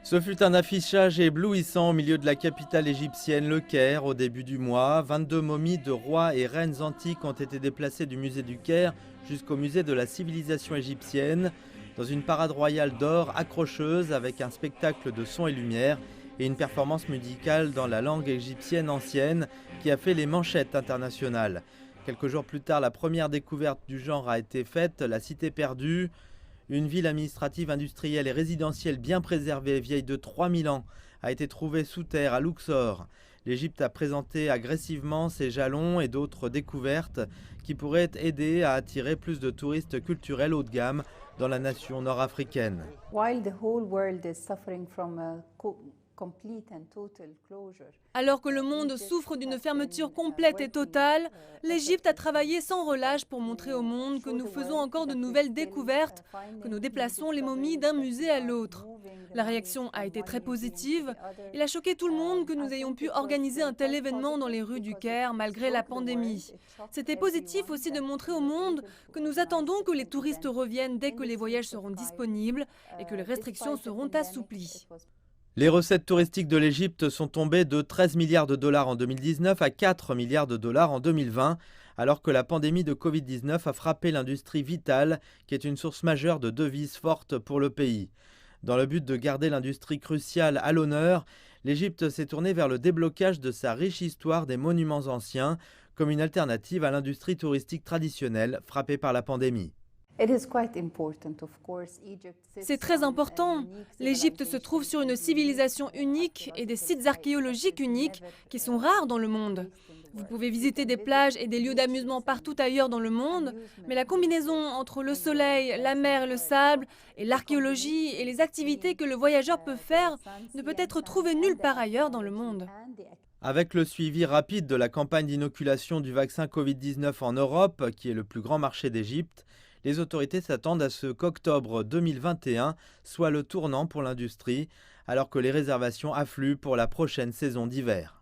Ce fut un affichage éblouissant au milieu de la capitale égyptienne, le Caire, au début du mois. 22 momies de rois et reines antiques ont été déplacées du musée du Caire jusqu'au musée de la civilisation égyptienne, dans une parade royale d'or accrocheuse avec un spectacle de son et lumière et une performance musicale dans la langue égyptienne ancienne qui a fait les manchettes internationales. Quelques jours plus tard, la première découverte du genre a été faite, la Cité perdue. Une ville administrative, industrielle et résidentielle bien préservée, vieille de 3000 ans, a été trouvée sous terre à Luxor. L'Égypte a présenté agressivement ses jalons et d'autres découvertes qui pourraient aider à attirer plus de touristes culturels haut de gamme dans la nation nord-africaine. Alors que le monde souffre d'une fermeture complète et totale, l'Égypte a travaillé sans relâche pour montrer au monde que nous faisons encore de nouvelles découvertes, que nous déplaçons les momies d'un musée à l'autre. La réaction a été très positive. Il a choqué tout le monde que nous ayons pu organiser un tel événement dans les rues du Caire malgré la pandémie. C'était positif aussi de montrer au monde que nous attendons que les touristes reviennent dès que les voyages seront disponibles et que les restrictions seront assouplies. Les recettes touristiques de l'Égypte sont tombées de 13 milliards de dollars en 2019 à 4 milliards de dollars en 2020, alors que la pandémie de Covid-19 a frappé l'industrie vitale, qui est une source majeure de devises fortes pour le pays. Dans le but de garder l'industrie cruciale à l'honneur, l'Égypte s'est tournée vers le déblocage de sa riche histoire des monuments anciens, comme une alternative à l'industrie touristique traditionnelle frappée par la pandémie. C'est très important. L'Égypte se trouve sur une civilisation unique et des sites archéologiques uniques qui sont rares dans le monde. Vous pouvez visiter des plages et des lieux d'amusement partout ailleurs dans le monde, mais la combinaison entre le soleil, la mer et le sable, et l'archéologie et les activités que le voyageur peut faire ne peut être trouvée nulle part ailleurs dans le monde. Avec le suivi rapide de la campagne d'inoculation du vaccin Covid-19 en Europe, qui est le plus grand marché d'Égypte, les autorités s'attendent à ce qu'octobre 2021 soit le tournant pour l'industrie, alors que les réservations affluent pour la prochaine saison d'hiver.